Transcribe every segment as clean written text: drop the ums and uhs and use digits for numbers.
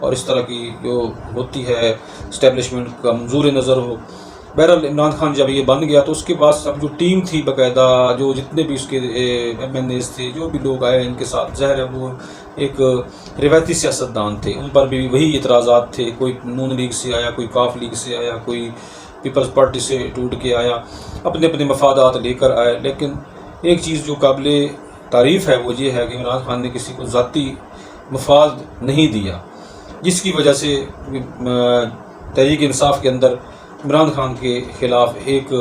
اور اس طرح کی جو ہوتی ہے اسٹیبلشمنٹ کا منظور نظر ہو. بہرحال عمران خان جب یہ بن گیا تو اس کے پاس اب جو ٹیم تھی باقاعدہ، جو جتنے بھی اس کے ایم این ایز تھے، جو بھی لوگ آئے ان کے ساتھ، ظاہر ہے وہ ایک روایتی سیاستدان تھے، ان پر بھی وہی اعتراضات تھے. کوئی نون لیگ سے آیا، کوئی کاف لیگ سے آیا، کوئی پیپلز پارٹی سے ٹوٹ کے آیا، اپنے اپنے مفادات لے کر آئے. لیکن ایک چیز جو قابل تعریف ہے وہ یہ ہے کہ عمران خان نے کسی کو ذاتی مفاد نہیں دیا، جس کی وجہ سے تحریک انصاف کے اندر عمران خان کے خلاف ایک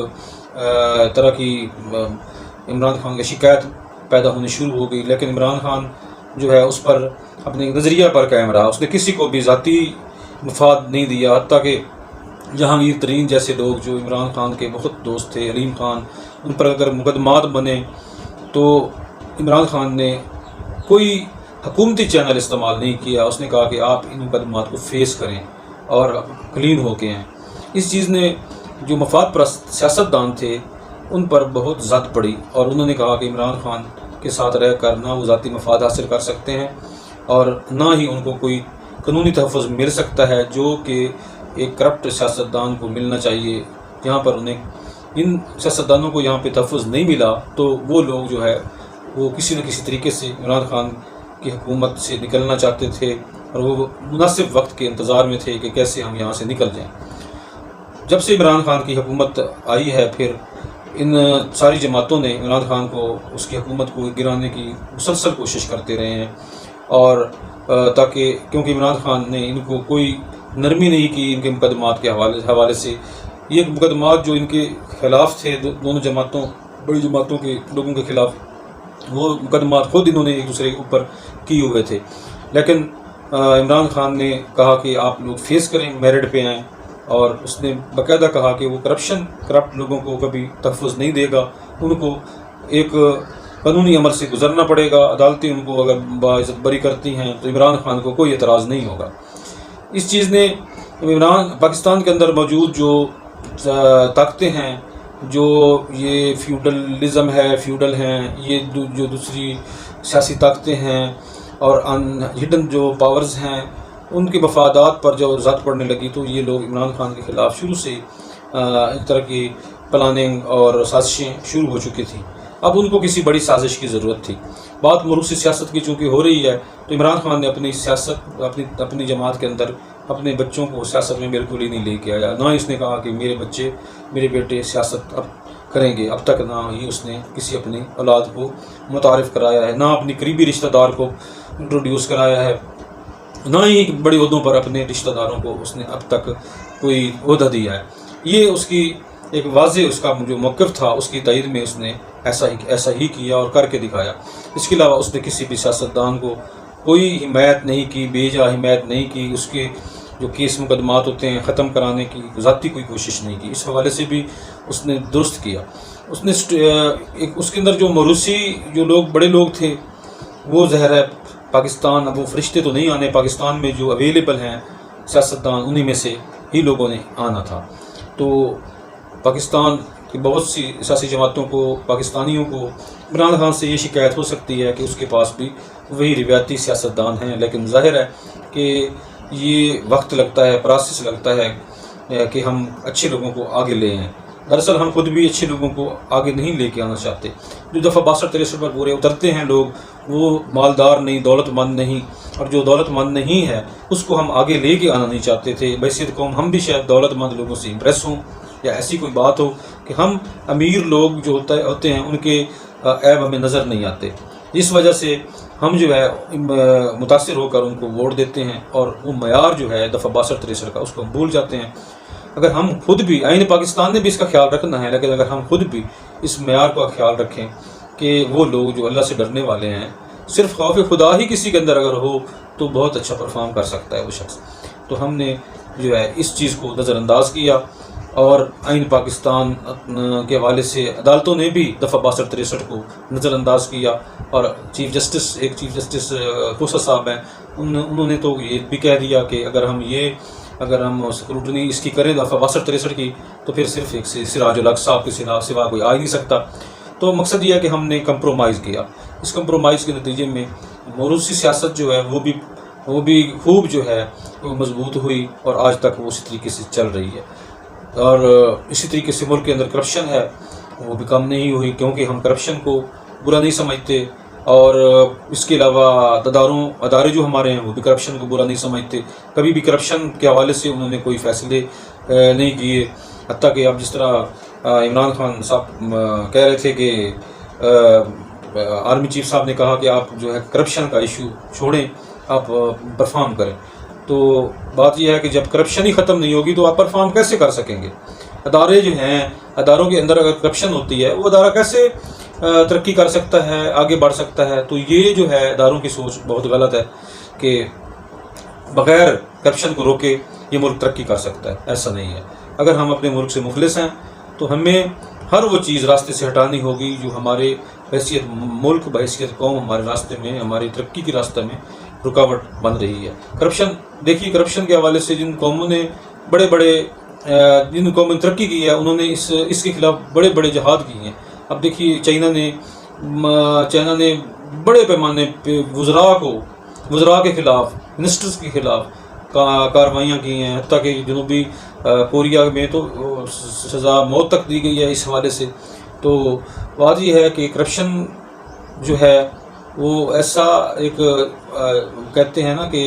طرح کی عمران خان کی شکایت پیدا ہونی شروع ہو گئی. لیکن عمران خان جو ہے اس پر اپنے نظریہ پر قائم رہا، اس نے کسی کو بھی ذاتی مفاد نہیں دیا. حتیٰ کہ جہانگیر ترین جیسے لوگ جو عمران خان کے بہت دوست تھے، علیم خان، ان پر اگر مقدمات بنے تو عمران خان نے کوئی حکومتی چینل استعمال نہیں کیا. اس نے کہا کہ آپ ان مقدمات کو فیس کریں اور کلین ہو کے ہیں. اس چیز نے جو مفاد پرست سیاستدان تھے ان پر بہت زد پڑی، اور انہوں نے کہا کہ عمران خان کے ساتھ رہ کر نہ وہ ذاتی مفاد حاصل کر سکتے ہیں اور نہ ہی ان کو کوئی قانونی تحفظ مل سکتا ہے جو کہ ایک کرپٹ سیاستدان کو ملنا چاہیے. یہاں پر انہیں ان سیاستدانوں کو یہاں پہ تحفظ نہیں ملا تو وہ لوگ جو ہے وہ کسی نہ کسی طریقے سے عمران خان کی حکومت سے نکلنا چاہتے تھے، اور وہ مناسب وقت کے انتظار میں تھے کہ کیسے ہم یہاں سے نکل جائیں. جب سے عمران خان کی حکومت آئی ہے، پھر ان ساری جماعتوں نے عمران خان کو، اس کی حکومت کو گرانے کی مسلسل کوشش کرتے رہے ہیں. اور تاکہ کیونکہ عمران خان نے ان کو کوئی نرمی نہیں کی ان کے مقدمات کے حوالے سے. یہ مقدمات جو ان کے خلاف تھے دونوں جماعتوں، بڑی جماعتوں کے لوگوں کے خلاف، وہ مقدمات خود انہوں نے ایک دوسرے کے اوپر کیے ہوئے تھے. لیکن عمران خان نے کہا کہ آپ لوگ فیس کریں، میرٹ پہ آئیں، اور اس نے باقاعدہ کہا کہ وہ کرپٹ لوگوں کو کبھی تحفظ نہیں دے گا. ان کو ایک قانونی عمل سے گزرنا پڑے گا. عدالتیں ان کو اگر باعزت بری کرتی ہیں تو عمران خان کو کوئی اعتراض نہیں ہوگا. اس چیز نے پاکستان کے اندر موجود جو طاقتیں ہیں، جو یہ فیوڈلزم ہے، فیوڈل ہیں، یہ جو دوسری سیاسی طاقتیں ہیں اور ہڈن جو پاورز ہیں، ان کے مفادات پر جو زد پڑنے لگی تو یہ لوگ عمران خان کے خلاف شروع سے ایک طرح کی پلاننگ اور سازشیں شروع ہو چکی تھیں. اب ان کو کسی بڑی سازش کی ضرورت تھی. بات موروثی سیاست کی چونکہ ہو رہی ہے تو عمران خان نے اپنی سیاست، اپنی جماعت کے اندر اپنے بچوں کو سیاست میں بالکل ہی نہیں لے کے آیا. نہ ہی اس نے کہا کہ میرے بیٹے سیاست اب کریں گے. اب تک نہ ہی اس نے کسی اپنی اولاد کو متعارف کرایا ہے، نہ اپنی قریبی رشتہ دار کو انٹروڈیوس کرایا ہے، نہ ہی بڑے عہدوں پر اپنے رشتہ داروں کو اس نے اب تک کوئی عہدہ دیا ہے. یہ اس کی ایک واضح اس کا جو موقف تھا، اس کی تائید میں اس نے ایسا ہی کیا اور کر کے دکھایا. اس کے علاوہ اس نے کسی بھی سیاستدان کو کوئی حمایت نہیں کی، بے جا حمایت نہیں کی. اس کے جو کیس مقدمات ہوتے ہیں ختم کرانے کی ذاتی کوئی کوشش نہیں کی. اس حوالے سے بھی اس نے درست کیا. اس نے اس کے اندر جو موروثی جو لوگ بڑے لوگ تھے وہ ظاہر ہے پاکستان، اب وہ فرشتے تو نہیں آنے، پاکستان میں جو اویلیبل ہیں سیاستدان انہی میں سے ہی لوگوں نے آنا تھا. تو پاکستان کی بہت سی سیاسی جماعتوں کو، پاکستانیوں کو عمران خان سے یہ شکایت ہو سکتی ہے کہ اس کے پاس بھی وہی روایتی سیاستدان ہیں. لیکن ظاہر ہے کہ یہ وقت لگتا ہے، پروسیس لگتا ہے کہ ہم اچھے لوگوں کو آگے لے آئیں. دراصل ہم خود بھی اچھے لوگوں کو آگے نہیں لے کے آنا چاہتے. جو دفعہ 62-63 پر پورے اترتے ہیں لوگ، وہ مالدار نہیں، دولت مند نہیں، اور جو دولت مند نہیں ہے اس کو ہم آگے لے کے آنا نہیں چاہتے تھے. بحیثیت قوم ہم بھی شاید دولت مند لوگوں سے امپریس ہوں، یا ایسی کوئی بات ہو کہ ہم امیر لوگ جو ہوتے ہیں ان کے عیب ہمیں نظر نہیں آتے. اس وجہ سے ہم جو ہے متاثر ہو کر ان کو ووٹ دیتے ہیں، اور وہ معیار جو ہے دفعہ 62-63 کا اس کو ہم بھول جاتے ہیں. اگر ہم خود بھی، آئین پاکستان نے بھی اس کا خیال رکھنا ہے، لیکن اگر ہم خود بھی اس معیار کا خیال رکھیں کہ وہ لوگ جو اللہ سے ڈرنے والے ہیں، صرف خوف خدا ہی کسی کے اندر اگر ہو تو بہت اچھا پرفارم کر سکتا ہے وہ شخص. تو ہم نے جو ہے اس چیز کو نظر انداز کیا، اور آئین پاکستان کے حوالے سے عدالتوں نے بھی دفعہ 62-63 کو نظر انداز کیا. اور چیف جسٹس کوسا صاحب ہیں، انہوں نے تو یہ بھی کہہ دیا کہ اگر ہم اسکروٹنی اس کی کریں دفعہ 62-63 کی تو پھر صرف ایک سراج الحق صاحب کے سوا کوئی آ ہی نہیں سکتا. تو مقصد یہ ہے کہ ہم نے کمپرومائز کیا. اس کمپرومائز کے نتیجے میں موروثی سیاست جو ہے وہ بھی وہ بھی خوب جو ہے وہ مضبوط ہوئی اور آج تک وہ اسی طریقے سے چل رہی ہے. اور اسی طریقے سے ملک کے اندر کرپشن ہے وہ بھی کم نہیں ہوئی، کیونکہ ہم کرپشن کو برا نہیں سمجھتے. اور اس کے علاوہ ادارے جو ہمارے ہیں وہ بھی کرپشن کو برا نہیں سمجھتے. کبھی بھی کرپشن کے حوالے سے انہوں نے کوئی فیصلے نہیں کیے. حتیٰ کہ اب جس طرح عمران خان صاحب کہہ رہے تھے کہ آرمی چیف صاحب نے کہا کہ آپ جو ہے کرپشن کا ایشو چھوڑیں، آپ پرفارم کریں. تو بات یہ ہے کہ جب کرپشن ہی ختم نہیں ہوگی تو آپ پرفارم کیسے کر سکیں گے؟ ادارے جو ہیں، اداروں کے اندر اگر کرپشن ہوتی ہے، وہ ادارہ کیسے ترقی کر سکتا ہے، آگے بڑھ سکتا ہے؟ تو یہ جو ہے اداروں کی سوچ بہت غلط ہے کہ بغیر کرپشن کو روکے یہ ملک ترقی کر سکتا ہے. ایسا نہیں ہے. اگر ہم اپنے ملک سے مخلص ہیں تو ہمیں ہر وہ چیز راستے سے ہٹانی ہوگی جو ہمارے بحیثیت ملک، بحیثیت قوم ہمارے راستے میں، ہماری ترقی کے راستہ میں رکاوٹ بن رہی ہے. کرپشن دیکھیے، کرپشن کے حوالے سے جن قوموں نے جن قوموں نے ترقی کی ہے، انہوں نے اس کے خلاف بڑے بڑے جہاد کیے ہیں. اب دیکھیے چائنا نے بڑے پیمانے پہ وزراء کے خلاف، منسٹرز کے خلاف کارروائیاں کی ہیں. حتیٰ کہ جنوبی کوریا میں تو سزا موت تک دی گئی ہے اس حوالے سے. تو بات یہ ہے کہ کرپشن جو ہے وہ ایسا ایک کہتے ہیں نا کہ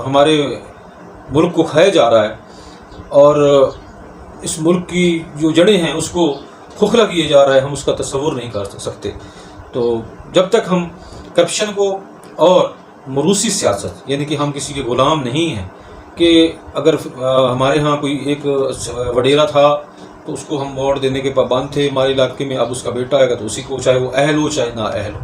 ہمارے ملک کو کھایا جا رہا ہے، اور اس ملک کی جو جڑیں ہیں اس کو کھوکھلا کیا جا رہا ہے. ہم اس کا تصور نہیں کر سکتے. تو جب تک ہم کرپشن کو اور موروثی سیاست، یعنی کہ ہم کسی کے غلام نہیں ہیں، کہ اگر ہمارے ہاں کوئی ایک وڈیرا تھا تو اس کو ہم ووٹ دینے کے پابند تھے ہمارے علاقے میں، اب اس کا بیٹا آئے گا تو اسی کو، چاہے وہ اہل ہو چاہے نہ اہل ہو،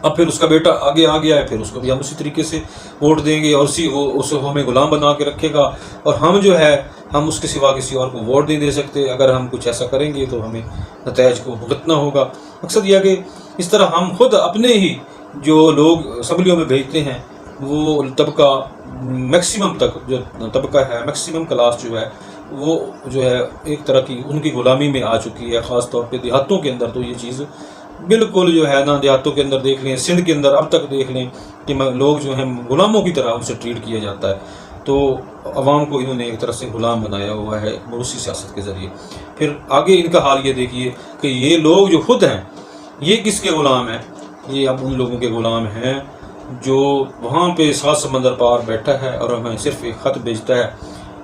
اب پھر اس کا بیٹا آگے آ گیا ہے، پھر اس کو بھی ہم اسی طریقے سے ووٹ دیں گے اور اس کو ہمیں غلام بنا کے رکھے گا. اور ہم جو ہے ہم اس کے سوا کسی اور کو ووٹ نہیں دے سکتے. اگر ہم کچھ ایسا کریں گے تو ہمیں نتائج کو بھگتنا ہوگا. مقصد یہ ہے کہ اس طرح ہم خود اپنے ہی جو لوگ اسمبلیوں میں بھیجتے ہیں، وہ طبقہ میکسیمم تک جو طبقہ ہے، میکسیمم کلاس جو ہے، وہ جو ہے ایک طرح کی ان کی غلامی میں آ چکی ہے. خاص طور پہ دیہاتوں کے اندر تو یہ چیز بالکل جو ہے نا، دیہاتوں کے اندر دیکھ لیں، سندھ کے اندر اب تک دیکھ لیں کہ لوگ جو ہیں غلاموں کی طرح ان سے ٹریٹ کیا جاتا ہے. تو عوام کو انہوں نے ایک طرح سے غلام بنایا ہوا ہے موروثی سیاست کے ذریعے. پھر آگے ان کا حال یہ دیکھیے کہ یہ لوگ جو خود ہیں یہ کس کے غلام ہیں؟ یہ اب ان لوگوں کے غلام ہیں جو وہاں پہ 7 سمندر پار بیٹھا ہے اور ہمیں صرف ایک خط بھیجتا ہے،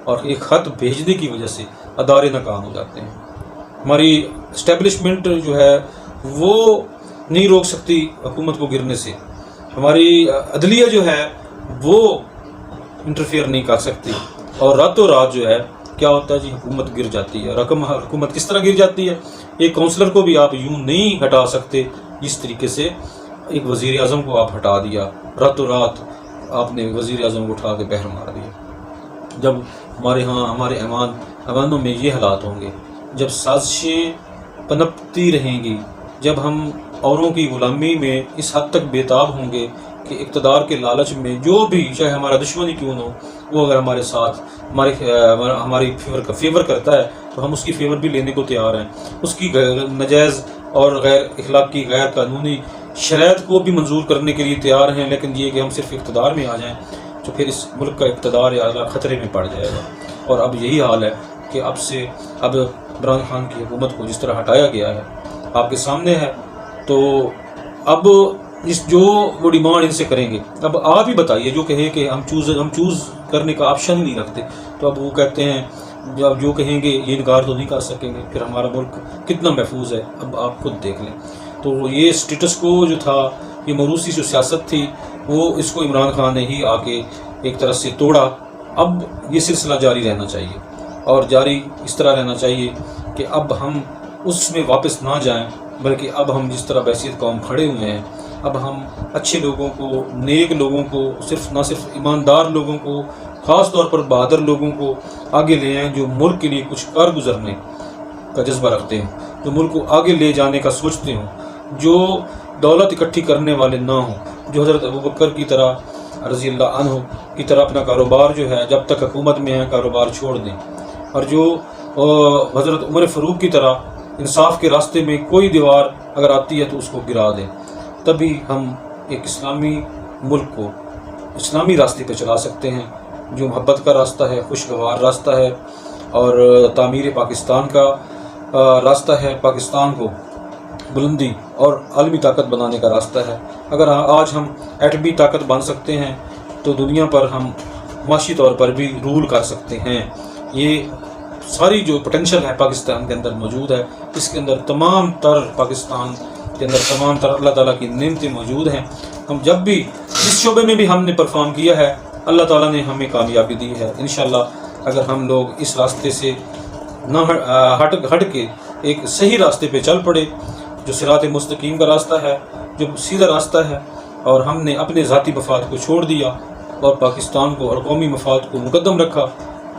اور ایک خط بھیجنے کی وجہ سے ادارے ناکام ہو جاتے ہیں. ہماری اسٹیبلشمنٹ جو ہے وہ نہیں روک سکتی حکومت کو گرنے سے. ہماری عدلیہ جو ہے وہ انٹرفیئر نہیں کر سکتی، اور راتوں رات جو ہے کیا ہوتا ہے جی، حکومت گر جاتی ہے. حکومت کس طرح گر جاتی ہے؟ ایک کونسلر کو بھی آپ یوں نہیں ہٹا سکتے جس طریقے سے ایک وزیر اعظم کو آپ ہٹا دیا. راتوں رات آپ نے وزیر اعظم کو اٹھا کے بہر مار دیا. جب ہمارے ہاں ہمارے ایوانوں میں یہ حالات ہوں گے، جب سازشیں پنپتی رہیں گی، جب ہم اوروں کی غلامی میں اس حد تک بےتاب ہوں گے کہ اقتدار کے لالچ میں جو بھی، چاہے ہمارا دشمنی کیوں نہ ہو، وہ اگر ہمارے ساتھ ہماری فیور کرتا ہے تو ہم اس کی فیور بھی لینے کو تیار ہیں. اس کی ناجائز اور غیر اخلاقی، غیر قانونی شرائط کو بھی منظور کرنے کے لیے تیار ہیں. لیکن یہ کہ ہم صرف اقتدار میں آ جائیں تو پھر اس ملک کا اقتدار یا خطرے میں پڑ جائے گا. اور اب یہی حال ہے کہ اب عمران خان کی حکومت کو جس طرح ہٹایا گیا ہے آپ کے سامنے ہے. تو اب جو وہ ڈیمانڈ ان سے کریں گے، اب آپ ہی بتائیے، جو کہیں کہ ہم چوز کرنے کا آپشن ہی نہیں رکھتے، تو اب وہ کہتے ہیں جو کہیں گے یہ انکار تو نہیں کر سکیں گے. پھر ہمارا ملک کتنا محفوظ ہے اب آپ خود دیکھ لیں. تو یہ اسٹیٹس کو جو تھا، یہ موروثی جو سیاست تھی، وہ اس کو عمران خان نے ہی آ کے ایک طرح سے توڑا. اب یہ سلسلہ جاری رہنا چاہیے، اور جاری اس طرح رہنا چاہیے کہ اب ہم اس میں واپس نہ جائیں، بلکہ اب ہم جس طرح بحیثیت قوم کھڑے ہوئے ہیں، اب ہم اچھے لوگوں کو، نیک لوگوں کو، نہ صرف ایماندار لوگوں کو، خاص طور پر بہادر لوگوں کو آگے لے آئیں، جو ملک کے لیے کچھ کر گزرنے کا جذبہ رکھتے ہیں، جو ملک کو آگے لے جانے کا سوچتے ہوں، جو دولت اکٹھی کرنے والے نہ ہوں، جو حضرت ابوبکر کی طرح رضی اللہ عنہ کی طرح اپنا کاروبار جو ہے جب تک حکومت میں ہے کاروبار چھوڑ دیں، اور جو حضرت عمر فاروق کی طرح انصاف کے راستے میں کوئی دیوار اگر آتی ہے تو اس کو گرا دیں. تبھی ہم ایک اسلامی ملک کو اسلامی راستے پہ چلا سکتے ہیں، جو محبت کا راستہ ہے، خوشگوار راستہ ہے، اور تعمیر پاکستان کا راستہ ہے، پاکستان کو بلندی اور عالمی طاقت بنانے کا راستہ ہے۔ اگر آج ہم ایٹمی طاقت بن سکتے ہیں تو دنیا پر ہم معاشی طور پر بھی رول کر سکتے ہیں۔ یہ ساری جو پوٹینشل ہے پاکستان کے اندر موجود ہے، اس کے اندر تمام تر پاکستان کے اندر تمام تر اللہ تعالیٰ کی نعمتیں موجود ہیں۔ ہم جب بھی جس شعبے میں بھی ہم نے پرفارم کیا ہے، اللہ تعالیٰ نے ہمیں کامیابی دی ہے۔ انشاءاللہ اگر ہم لوگ اس راستے سے نہ ہٹ کے ایک صحیح راستے پہ چل پڑے، جو صراط مستقیم کا راستہ ہے، جو سیدھا راستہ ہے، اور ہم نے اپنے ذاتی مفاد کو چھوڑ دیا اور پاکستان کو اور قومی مفاد کو مقدم رکھا،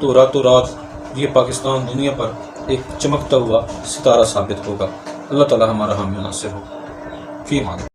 تو راتوں رات یہ پاکستان دنیا پر ایک چمکتا ہوا ستارہ ثابت ہوگا۔ اللہ تعالی ہمارا حامی و ناصر ہو۔ فی امان اللہ۔